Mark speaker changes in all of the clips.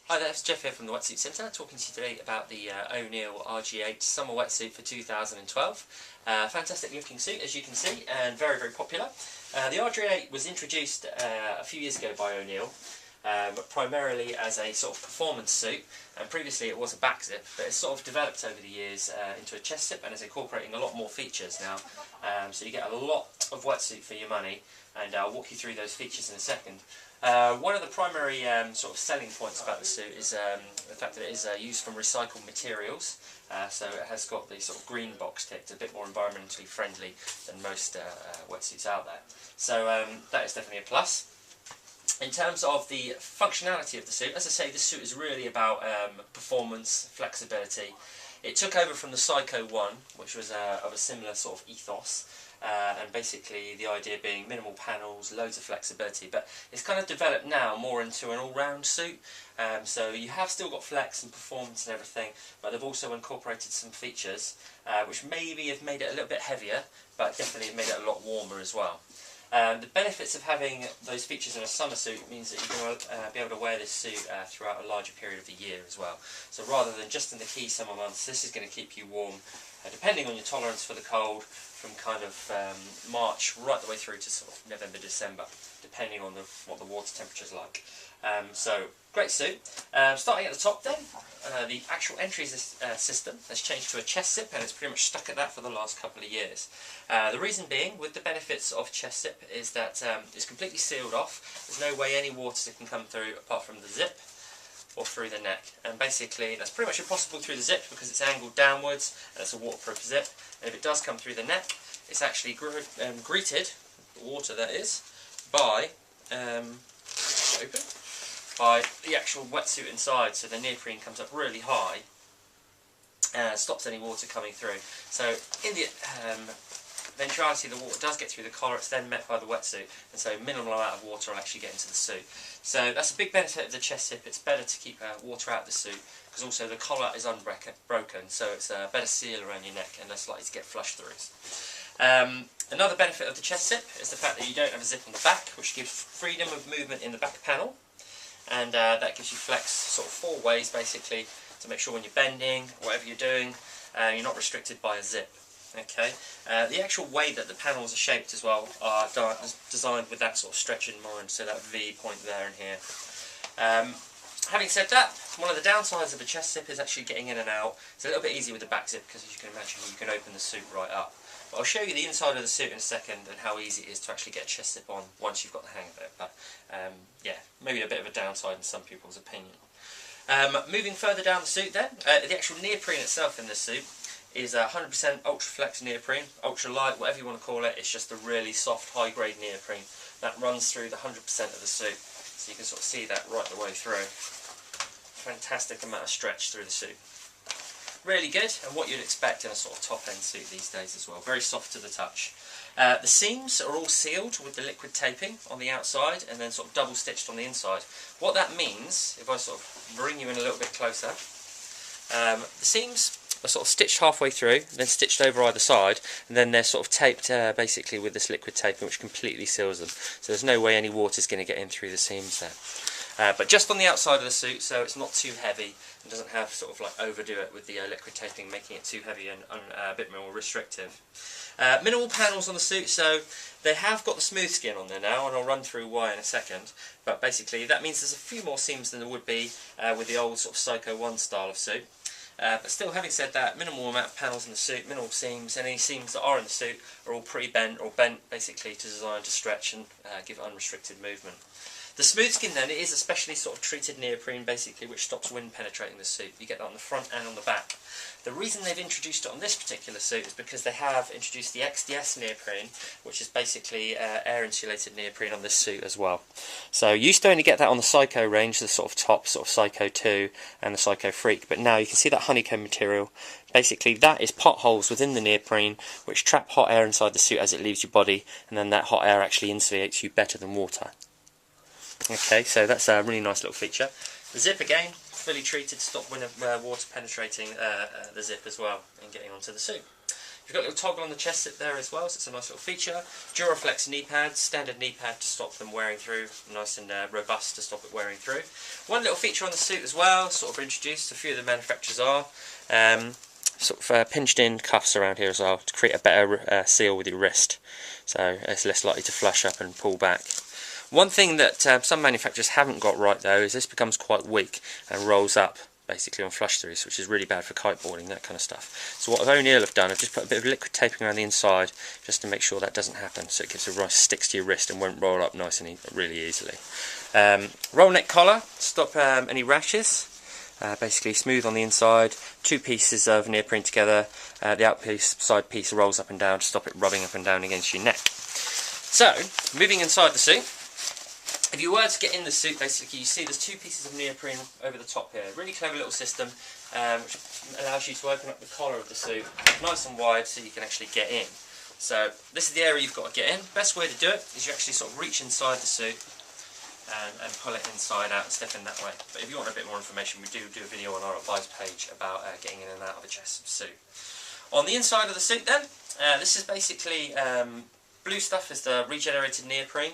Speaker 1: Hi there, it's Jeff here from the Wetsuit Centre, talking to you today about the Neill RG8 summer wetsuit for 2012. Fantastic looking suit, as you can see, and very, very popular. The RG8 was introduced a few years ago by Neill, primarily as a sort of performance suit, and previously it was a back zip, but it's sort of developed over the years into a chest zip and is incorporating a lot more features now. So you get a lot of wetsuit for your money, and I'll walk you through those features in a second. One of the primary sort of selling points about the suit is the fact that it is used from recycled materials, so it has got the sort of green box ticked, a bit more environmentally friendly than most wetsuits out there. So that is definitely a plus. In terms of the functionality of the suit, as I say, this suit is really about performance, flexibility. It took over from the Psycho 1, which was of a similar sort of ethos. And basically the idea being minimal panels, loads of flexibility, but it's kind of developed now more into an all-round suit. So you have still got flex and performance and everything, but they've also incorporated some features which maybe have made it a little bit heavier, but definitely have made it a lot warmer as well. The benefits of having those features in a summer suit means that you're going to be able to wear this suit throughout a larger period of the year as well. So rather than just in the key summer months, this is going to keep you warm, depending on your tolerance for the cold, from kind of March right the way through to sort of November, December, depending on what the water temperature is like. So, great suit. Starting at the top then, the actual entry system has changed to a chest zip, and it's pretty much stuck at that for the last couple of years. The reason being, with the benefits of chest zip, is that it's completely sealed off. There's no way any water can come through apart from the zip or through the neck, and basically that's pretty much impossible through the zip because it's angled downwards and it's a waterproof zip. And if it does come through the neck, it's actually greeted, the water that is, by by the actual wetsuit inside. So the neoprene comes up really high, stops any water coming through. So in the eventuality the water does get through the collar, it's then met by the wetsuit, and so minimal amount of water will actually get into the suit. So that's a big benefit of the chest zip. It's better to keep water out of the suit, because also the collar is unbroken, so it's a better seal around your neck and less likely to get flush throughs. Another benefit of the chest zip is the fact that you don't have a zip on the back, which gives freedom of movement in the back panel, and that gives you flex sort of four ways basically to make sure when you're bending, whatever you're doing, you're not restricted by a zip. Okay, the actual way that the panels are shaped as well are designed with that sort of stretch in mind, so that V point there and here. Having said that, one of the downsides of a chest zip is actually getting in and out. It's a little bit easier with the back zip because, as you can imagine, you can open the suit right up. But I'll show you the inside of the suit in a second and how easy it is to actually get a chest zip on once you've got the hang of it. But yeah, maybe a bit of a downside in some people's opinion. Moving further down the suit then, the actual neoprene itself in this suit is 100% ultra flex neoprene, ultra light, whatever you want to call it. It's just a really soft, high grade neoprene that runs through the 100% of the suit. So you can sort of see that right the way through. Fantastic amount of stretch through the suit. Really good, and what you'd expect in a sort of top end suit these days as well. Very soft to the touch. The seams are all sealed with the liquid taping on the outside and then sort of double stitched on the inside. What that means, if I sort of bring you in a little bit closer, the seams are sort of stitched halfway through, then stitched over either side, and then they're sort of taped basically with this liquid taping, which completely seals them. So there's no way any water's going to get in through the seams there. But just on the outside of the suit, so it's not too heavy and doesn't have sort of like overdo it with the liquid taping, making it too heavy and a bit more restrictive. Minimal panels on the suit, so they have got the smooth skin on there now, and I'll run through why in a second. But basically that means there's a few more seams than there would be with the old sort of Psycho 1 style of suit. But still, having said that, minimal amount of panels in the suit, minimal seams, and any seams that are in the suit are all pre-bent or bent basically to design to stretch and give unrestricted movement. The smooth skin then is a specially sort of treated neoprene basically, which stops wind penetrating the suit. You get that on the front and on the back. The reason they've introduced it on this particular suit is because they have introduced the XDS neoprene, which is basically air insulated neoprene on this suit as well. So you used to only get that on the Psycho range, the sort of top sort of Psycho 2 and the Psycho Freak, but now you can see that honeycomb material. Basically that is potholes within the neoprene which trap hot air inside the suit as it leaves your body, and then that hot air actually insulates you better than water. Okay, so that's a really nice little feature. The zip again, fully treated to stop water penetrating the zip as well and getting onto the suit. You've got a little toggle on the chest zip there as well, so it's a nice little feature. Duraflex knee pads, standard knee pad to stop them wearing through, nice and robust to stop it wearing through. One little feature on the suit as well, sort of introduced, a few of the manufacturers are, sort of pinched in cuffs around here as well to create a better seal with your wrist, so it's less likely to flush up and pull back. One thing that some manufacturers haven't got right though is this becomes quite weak and rolls up basically on flush throughs, which is really bad for kiteboarding, that kind of stuff. So what Neill have done, I've just put a bit of liquid taping around the inside just to make sure that doesn't happen, so it gives a nice sticks to your wrist and won't roll up nice and really easily. Roll neck collar, stop any rashes. Basically smooth on the inside, two pieces of neoprene together, the outside piece rolls up and down to stop it rubbing up and down against your neck. So, moving inside the suit, if you were to get in the suit, basically you see there's two pieces of neoprene over the top here. Really clever little system which allows you to open up the collar of the suit nice and wide so you can actually get in. So this is the area you've got to get in. Best way to do it is you actually sort of reach inside the suit and pull it inside out and step in that way. But if you want a bit more information, we do a video on our advice page about getting in and out of a chest suit. On the inside of the suit then, this is basically blue stuff is the regenerated neoprene.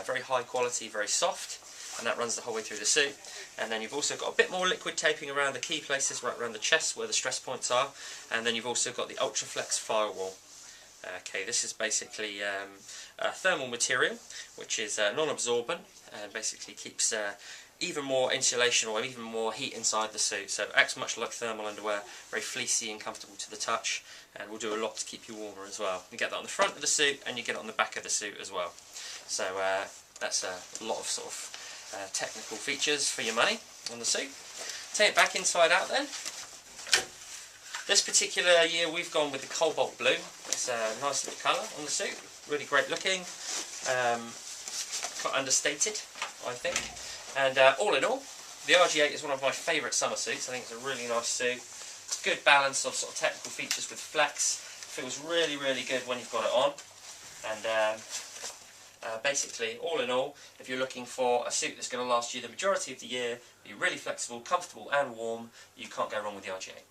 Speaker 1: Very high quality, very soft, and that runs the whole way through the suit. And then you've also got a bit more liquid taping around the key places, right around the chest where the stress points are, and then you've also got the Ultraflex firewall. Okay, this is basically a thermal material which is non-absorbent and basically keeps even more insulation or even more heat inside the suit, so it acts much like thermal underwear, very fleecy and comfortable to the touch, and will do a lot to keep you warmer as well. You get that on the front of the suit and you get it on the back of the suit as well. So that's a lot of sort of technical features for your money on the suit. Take it back inside out then. This particular year we've gone with the cobalt blue. It's a nice little colour on the suit, really great looking, quite understated I think. And all in all, the RG8 is one of my favourite summer suits. I think it's a really nice suit. Good balance of sort of technical features with flex. Feels really good when you've got it on. And basically, all in all, if you're looking for a suit that's going to last you the majority of the year, be really flexible, comfortable and warm, you can't go wrong with the RG8.